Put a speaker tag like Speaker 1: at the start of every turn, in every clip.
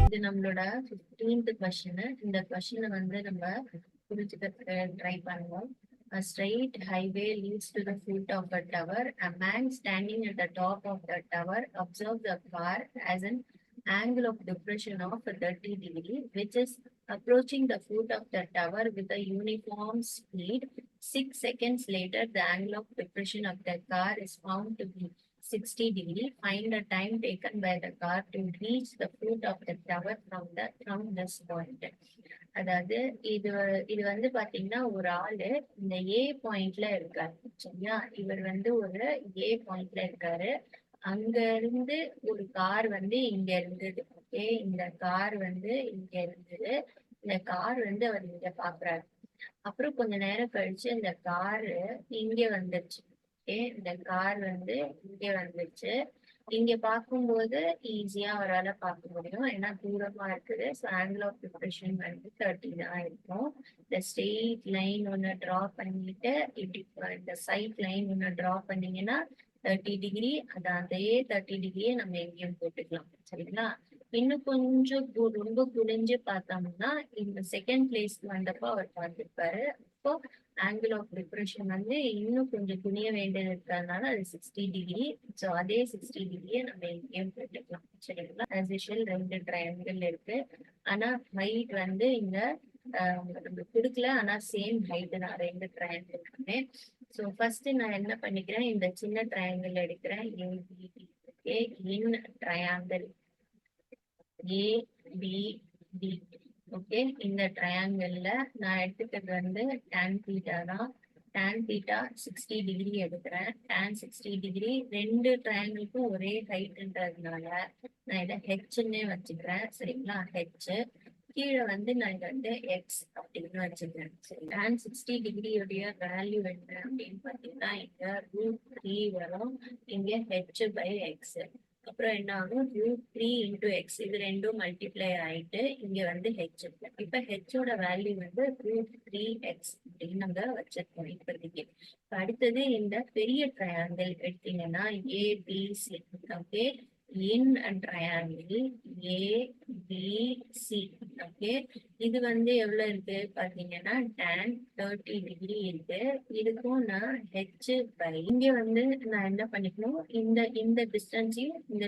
Speaker 1: இது நம்மளோட 15th question. இந்த கொஸ்டினை வந்து நம்ம புரிஞ்சுக்கிறதுக்கு ட்ரை பண்ணுவோம். A straight highway leads to the foot of a tower. A man standing at the top of the tower observes the car as an angle of depression of 30 degrees, which is approaching the foot of the tower with a uniform speed. 6 seconds later, the angle of depression of the car is found to be 60 degrees. Find the time taken by the car to reach the foot of the tower from this point. அதாவது இது இது வந்து பாத்தீங்கன்னா ஒரு ஆளு இந்த ஏ பாயிண்ட்ல இருக்காரு. சரியா? இவர் வந்து ஒரு ஏ பாயிண்ட்ல இருக்காரு. அங்க இருந்து ஒரு கார் வந்து இங்க இருந்தது. ஓகே, இந்த கார் வந்து இங்க இருந்தது. இந்த கார் வந்து அவர் இங்க பாக்குறாரு. அப்புறம் கொஞ்ச நேரம் கழிச்சு இந்த காரு இங்க வந்துருச்சு. ஓகே, இந்த கார் வந்து இங்க வந்துருச்சு. இங்க பார்க்கும்போது ஈஸியா அவரால் பார்க்க முடியும், ஏன்னா தூரமா இருக்குது. ஸோ ஆங்கிள் ஆஃப் டிப்ரெஷன் வந்து 30 தான் இருக்கும். இந்த ஸ்ட்ரெயிட் லைன் ஒன்று ட்ரா பண்ணிட்டு இப்படி இந்த சைட் லைன் ஒன்று ட்ரா பண்ணீங்கன்னா 30 டிகிரி. அது அதே 30 டிகிரியை நம்ம எங்கேயும் போட்டுக்கலாம். சரிங்களா? இன்னும் கொஞ்சம் ரொம்ப குனிஞ்சு பார்த்தோம்னா இந்த செகண்ட் பிளேஸ்க்கு வந்தப்போ அவர் பார்த்துருப்பாரு. அப்போ ஆங்கிள் ஆஃப் டிப்ரெஷன் வந்து இன்னும் கொஞ்சம் குனிய வேண்டியது இருக்கிறதுனால அது 60 டிகிரி. ஸோ அதே 60 டிகிரியை நம்ம எங்கேயும் போட்டுக்கலாம். சரிங்களா? ஆஸ் யூஷுவல் 2 ட்ரையாங்கிள் இருக்கு. ஆனா ஹைட் வந்து இங்க நம்ம கொடுக்கல, ஆனா சேம் ஹைட் தான் 2 ட்ரையாங்கிள். ஸோ ஃபர்ஸ்ட் நான் என்ன பண்ணிக்கிறேன், இந்த சின்ன ட்ரையாங்கிள் எடுக்கிறேன். ABD in triangle ABD. Okay, இந்த ட்ரையாங்கிள்ல நான் எடுத்துக்கிறது வந்து tan theta தான். tan theta 60 டிகிரி எடுக்கிறேன். tan 60 டிகிரி 2 ட்ரையாங்கிளுக்கும் ஒரே ஹைட்ன்றதுனால நான் இதை ஹெச்ன்னே வச்சுக்கிறேன். சரிங்களா? ஹெச். கீழே வந்து நான் இதை வந்து எக்ஸ் அப்படின்னு வச்சுக்கிறேன். சரி, tan 60 டிகிரியோடைய வேல்யூ என்ன அப்படின்னு பார்த்தீங்கன்னா இங்க √3 வரும். இங்க ஹெச் பை எக்ஸ். அப்புறம் என்ன ஆகும், √3 × x. இது ரெண்டும் மல்டிப்ளை ஆயிட்டு இங்க வந்து ஹெச். இப்ப ஹெச்சோட வேல்யூ வந்து √3x அப்படின்னு நம்ம வச்சிருக்கோம் இப்போதைக்கு. அடுத்தது இந்த பெரிய ட்ரையாங்கிள் எடுத்தீங்கன்னா ABC. Okay, in triangle ABC. Okay, இது வந்து எவ்வளவு இருக்கு பாத்தீங்கன்னா tan 30 டிகிரி இருக்கு. இதுக்கும் நான் ஹெச் பை இங்க வந்து நான் என்ன பண்ணிக்கணும், இந்த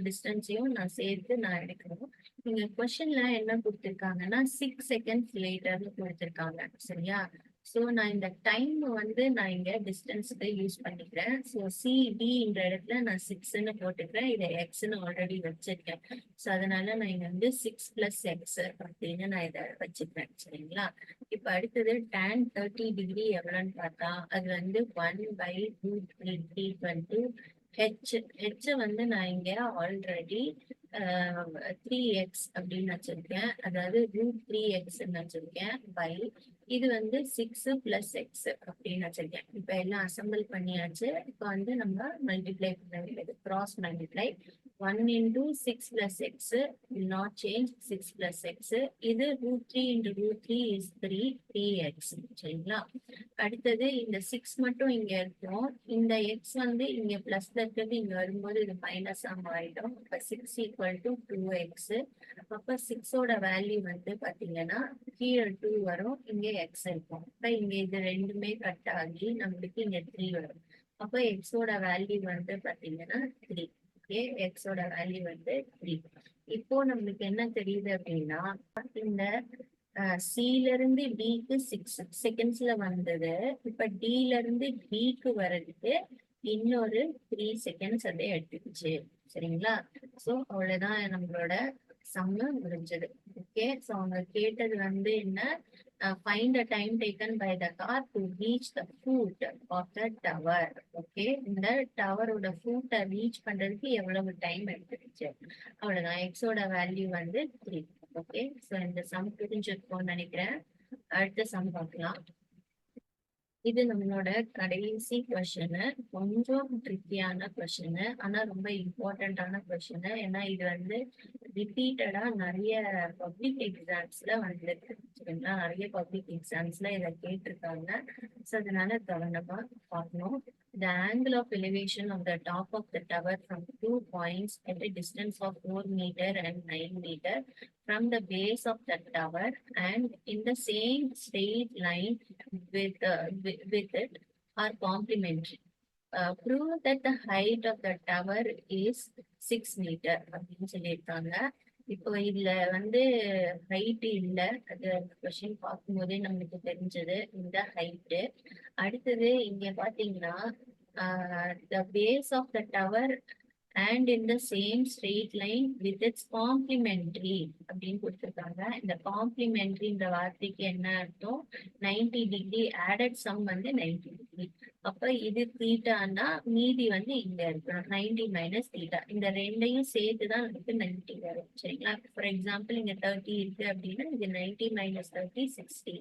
Speaker 1: டிஸ்டன்ஸையும் நான் சேர்த்து நான் எடுக்கணும். நீங்க கொஸ்டின்ல என்ன கொடுத்திருக்காங்கன்னா 6 செகண்ட்ஸ் லேட்டர்னு கொடுத்திருக்காங்க. சரியா? ஸோ நான் இந்த டைம் வந்து நான் இங்க டிஸ்டன்ஸ்க்கு யூஸ் பண்ணிக்கிறேன். ஸோ சிடின்ற இடத்துல நான் 6ன்னு போட்டுக்கிறேன். இதை எக்ஸ்ன்னு ஆல்ரெடி வச்சிருக்கேன். ஸோ அதனால நான் இங்க வந்து 6 + x அப்படின்னு நான் இதை வச்சுக்கிறேன். சரிங்களா? இப்ப அடுத்தது tan 30 டிகிரி எவ்வளோன்னு பார்த்தா அது வந்து 1/√3 3 ஹெச் வந்து நான் இங்க ஆல்ரெடி 3x அப்படின்னு வச்சிருக்கேன். அதாவது √3x வச்சிருக்கேன் பை இது வந்து 6 + x அப்படின்னு வச்சிருக்கேன். இப்ப எல்லாம் அசம்பிள் பண்ணியாச்சு. இப்ப வந்து நம்ம மல்டிப்ளை பண்ண வேண்டியது, cross multiply. 1 × 6 + x will not change. 6 + x. இது √3 × √3 is 3x. சரிங்களா? அடுத்தது இந்த 6 மட்டும் இங்க இருக்கும். இந்த x வந்து இங்க பிளஸ்ல இருக்கிறது இங்க வரும்போது இது மைனஸா மாறிடும். இப்ப 6 = 2x. அப்ப 6ஓட வேல்யூ வந்து பாத்தீங்கன்னா கீழே 2 வரும், இங்க x இருக்கும். அப்ப இங்க இது ரெண்டுமே கட் ஆகி நம்மளுக்கு இங்க 3 வரும். அப்ப எக்ஸோட வேல்யூ வந்து பாத்தீங்கன்னா 3. ஓகே, எக்ஸோட வேல்யூ வந்து 3. இப்போ நம்மளுக்கு என்ன தெரியுது அப்படின்னா இந்த சில இருந்து டிக்கு 6 செகண்ட்ஸ்ல வந்தது. இப்ப டில இருந்து பிக்கு வர்றதுக்கு இன்னொரு 3 செகண்ட்ஸ் அதை எடுத்துக்கிச்சு. சரிங்களா? ஸோ அவ்வளவுதான் நம்மளோட சம்ம முடிஞ்சது. ஓகே, ஸோ அவங்க கேட்டது வந்து என்ன, find the time taken by the car to reach the foot of the tower. Okay, இந்த டவரோட ஃபூட்டை ரீச் பண்றதுக்கு எவ்வளவு டைம் எடுத்துக்கிச்சு. அவ்வளவுதான். எக்ஸோட வேல்யூ வந்து 3. ஓகே, ஸோ இந்த சம் புரிஞ்சிருக்கும்னு நினைக்கிறேன். அடுத்த சம் பார்க்கலாம். இது நம்மளோட கடைசி கொஸ்டின். கொஞ்சம் ட்ரிக்கியான கொஸ்டின், ஆனா ரொம்ப இம்பார்ட்டன்டான கொஸ்டின். ஏன்னா இது வந்து ரிப்பீட்டடா நிறைய பப்ளிக் எக்ஸாம்ஸ்ல வந்துருக்கு. சரிங்களா? நிறைய பப்ளிக் எக்ஸாம்ஸ்ல இதை கேட்டிருக்காங்க. ஸோ அதனால கவனமா பார்க்கணும். the angle of elevation of the top of the tower from 2 points at a distance of 4 meter and 9 meter from the base of the tower and in the same straight line with it are complementary. Prove that the height of the tower is 6 meter அப்படின்னு சொல்லியிருக்காங்க. இப்போ இதுல வந்து height இல்ல, அது question பார்க்கும்போதே நம்மளுக்கு தெரிஞ்சது இந்த ஹைட்டு. அடுத்தது இங்க பாத்தீங்கன்னா the base of the tower and in the same straight line with its complementary அப்படின்னு கொடுத்திருக்காங்க. இந்த காம்ப்ளிமெண்ட்ரின்ற வார்த்தைக்கு என்ன அர்த்தம்? 90 டிகிரி ஆடட் சம் வந்து 90 டிகிரி. அப்ப இது தீட்டானா மீதி வந்து இங்க இருக்கணும் 90 மைனஸ் தீட்டா. இந்த ரெண்டையும் சேர்த்துதான் நமக்கு 90 வரும். சரிங்களா? ஃபார் எக்ஸாம்பிள் இங்க 30 இருக்கு அப்படின்னா இது 90 மைனஸ் 30 60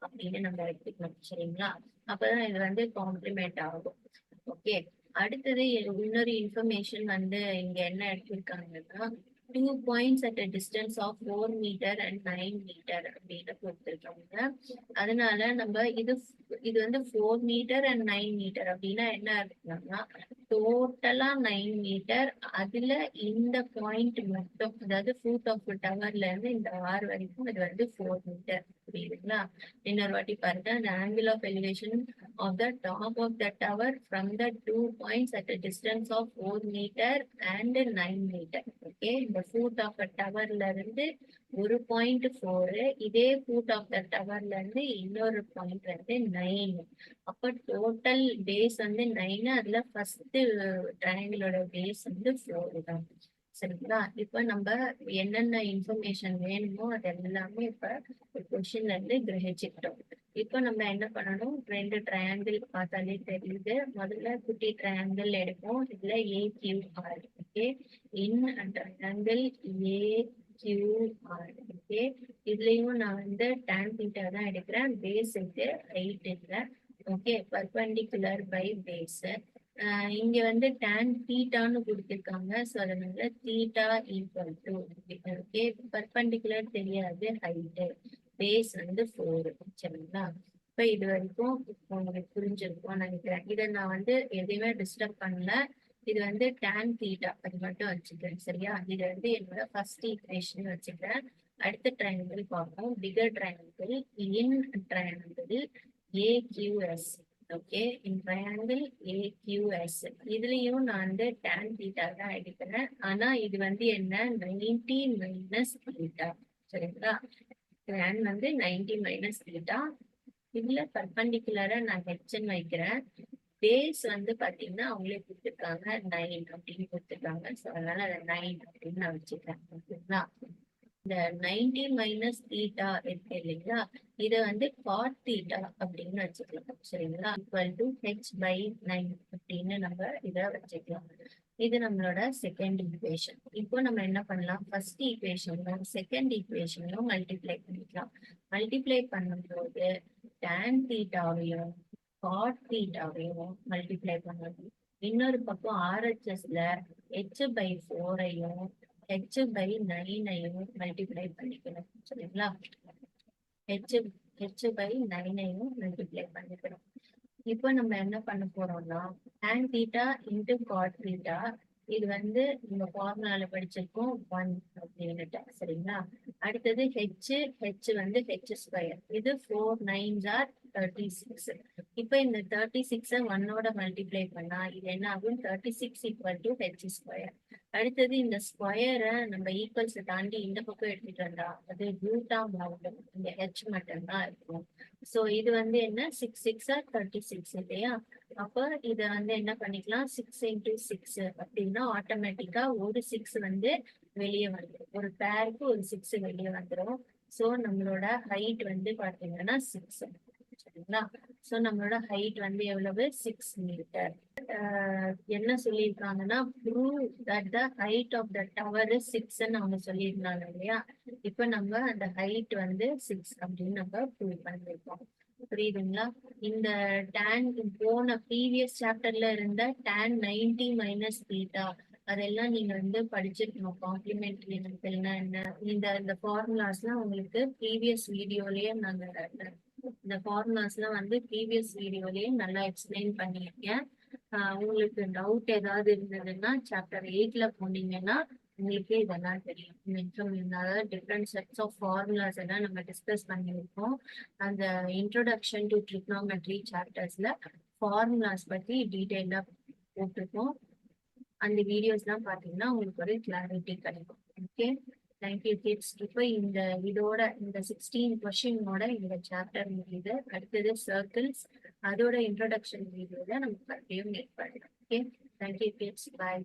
Speaker 1: அப்படின்னு நம்ம எடுத்துக்கணும். சரிங்களா? அப்பதான் இது வந்து காம்ப்ளிமெண்ட் ஆகும். ஓகே, அடுத்தது இன்னொரு இன்ஃபர்மேஷன் வந்து இங்க என்ன எடுத்திருக்காங்கன்னா 2 points at a distance of 4 meter and 9 meter அப்படின்னு கொடுத்திருக்காங்க. அதனால நம்ம இது வந்து 4 meter and 9 meter அப்படின்னா என்ன இருக்குன்னா டோட்டலா 9 மீட்டர், அதுல இந்த பாயிண்ட் மட்டும், அதாவது ஃபுட் ஆஃப் டவர்ல இருந்து இந்த ஆர் வரைக்கும் இது வந்து 4 மீட்டர். புரியுதுங்களா? இன்னொரு வாட்டி பாருங்க. the angle of elevation of the top of the tower from the 2 points at a distance of 4 meter and 9 meter. Okay, இந்த ஃபுட் ஆஃப் டவர்ல இருந்து ஒரு பாயிண்ட் 4, இதே ஃபுட் ஆஃப் த டவர்ல இருந்து இன்னொரு பாயிண்ட் வந்து 9. அப்ப டோட்டல் பேஸ் வந்து 9, அதுல ஃபர்ஸ்ட் ட்ரையாங்கிளோட பேஸ் வந்து 4 தான். சரிங்களா? இப்ப நம்ம என்னென்ன இன்ஃபர்மேஷன் வேணுமோ அது எல்லாமே இப்ப கொஸ்டின்ல இருந்து கிரகிச்சுக்கிட்டோம். இப்போ நம்ம என்ன பண்ணணும்? 2 ட்ரையாங்கிள் பார்த்தாலே தெரியுது. முதல்ல குட்டி ட்ரையாங்கிள் எடுப்போம். இதுல AQR. Okay, in triangle AQR. Okay, இதுலயும் நான் வந்து tan theta தான் எடுக்கிறேன். பேஸுக்கு ஹைட் இல்லை. Okay, perpendicular by base. இங்க வந்து tan தீட்டான்னு கொடுத்திருக்காங்க. ஸோ அதனால theta equal to, okay, perpendicular தெரியாது, ஹைட்டு, பேஸ் வந்து 4. சரிங்களா? இப்ப இது வரைக்கும் உங்களுக்கு புரிஞ்சிருக்கும் நினைக்கிறேன். இதை நான் வந்து எதையுமே டிஸ்டர்ப் பண்ணல. இது வந்து tan தீட்டா அது மட்டும் வச்சுக்கிறேன். சரியா? இது வந்து என்னோட ஃபர்ஸ்ட் ஈக்குவேஷன் வச்சுக்கிறேன். அடுத்த ட்ரையாங்கிள் பார்ப்போம். Figure triangle in triangle AQS. Okay, in triangle AQS இதுலயும் நான் வந்து tan தீட்டா தான் எடுக்கிறேன். ஆனா இது வந்து என்ன? 90 மைனஸ் தீட்டா. சரிங்களா? tan வந்து 90 மைனஸ் தீட்டா. இதுல பர்பண்டிகுலரா நான் ஹெச்ன்னு வைக்கிறேன். பேஸ் வந்து பாத்தீங்கன்னா அவங்களே கொடுத்துருக்காங்க 9 அப்படின்னு கொடுத்துருக்காங்க. ஸோ அதனால அதை 9 அப்படின்னு நான் வச்சுக்கிறேன். ஓகேங்களா? இந்த 90 மைனஸ் தீட்டா இருக்கு இல்லைங்களா, இதை வந்து cot தீட்டா அப்படின்னு வச்சுக்கலாம். சரிங்களா? ஈக்குவல் டு h/9 அப்படின்னு நம்ம இதை வச்சுக்கலாம். இது நம்மளோட செகண்ட் ஈக்குவேஷன். இப்போ நம்ம என்ன பண்ணலாம்? ஃபர்ஸ்ட் ஈக்குவேஷனும் செகண்ட் ஈக்குவேஷனையும் மல்டிப்ளை பண்ணிக்கலாம். மல்டிப்ளை பண்ணும்போது tan தீட்டாவையும் cot தீட்டாவையும் மல்டிப்ளை பண்ணணும். இன்னொரு பக்கம் RHSல h/4ஐயும் h/9ஐயும் மல்டிப்ளை பண்ணிக்கணும். சரிங்களா? h/9ஐயும் மல்டிப்ளை பண்ணிக்கணும். இப்போ நம்ம என்ன பண்ண போறோம்னா tan theta into cot theta, இது வந்து இந்த ஃபார்முலால படிச்சிருக்கோம் 1 அப்படின்னுட்டு. சரிங்களா? அடுத்தது h வந்து h². இது 4 9s are 36. இப்ப இந்த 36 1ஓட மல்டிப்ளை பண்ணா இது என்ன ஆகும்? 36 ஈக்குவல் டு h². அடுத்தது இந்த ஸ்கொயரை நம்ம ஈக்குவல்ஸ் தாண்டி இந்த பக்கம் எடுத்துட்டு வந்தா அது ரூட்டா மாறும். இந்த h மட்டும்தான் இருக்கும். சோ இது வந்து என்ன? 6 6 36 இல்லையா? அப்ப இத வந்து என்ன பண்ணிக்கலாம்? 6 into 6 அப்படின்னா ஆட்டோமேட்டிக்கா ஒரு 6 வந்து வெளியே வந்துடும். ஒரு பேருக்கு ஒரு 6 வெளியே வந்துடும். சோ நம்மளோட ஹைட் வந்து பாத்தீங்கன்னா 6. சரிங்களா? சோ நம்மளோட ஹைட் வந்து எவ்வளவு? 6 மீட்டர். என்ன சொல்லியிருக்காங்கன்னா prove that the height of the tower is 6ன்னு அவங்க சொல்லியிருந்தாங்க இல்லையா? இப்ப நம்ம அந்த ஹைட் வந்து 6 அப்படின்னு நம்ம ப்ரூவ் பண்ணிருக்கோம். புரியுதுங்களா? இந்த tan போன ப்ரீவியஸ் சாப்டர்ல இருந்த tan 90 மைனஸ் தீட்டா அதெல்லாம் நீங்க வந்து படிச்சிருக்கணும். காம்ப்ளிமெண்டரி மெத்தட்னா என்ன, இந்த ஃபார்முலாஸ்லாம் உங்களுக்கு ப்ரீவியஸ் வீடியோலயே இந்த ஃபார்முலாஸ்லாம் வந்து ப்ரீவியஸ் வீடியோலயே நல்லா எக்ஸ்பிளைன் பண்ணியிருக்கேன். உங்களுக்கு டவுட் ஏதாவது இருந்ததுன்னா சாப்டர் 8ல போனீங்கன்னா உங்களுக்கே இதெல்லாம் தெரியும். அதாவது டிஃப்ரெண்ட் செட்ஸ் ஆஃப் ஃபார்முலாஸ் எல்லாம் நம்ம டிஸ்கஸ் பண்ணியிருக்கோம். அந்த இன்ட்ரோடக்ஷன் டு ட்ரிக்னாமெட்ரி சாப்டர்ஸ்ல ஃபார்முலாஸ் பத்தி டீட்டெயிலா போட்டிருக்கோம். அந்த வீடியோஸ்லாம் பார்த்தீங்கன்னா உங்களுக்கு ஒரு கிளாரிட்டி கிடைக்கும். Okay, thank you kids. இப்போ இதோட இந்த 16 கொஸ்டினோட இந்த சாப்டர் முடியுது. அடுத்தது சர்க்கிள்ஸ், அதோட இன்ட்ரோடக்ஷன் வீடியோல நம்ம மறுபடியும் மீட் பண்ணலாம். ஓகே, தேங்க்யூ கிட்ஸ், பாய்.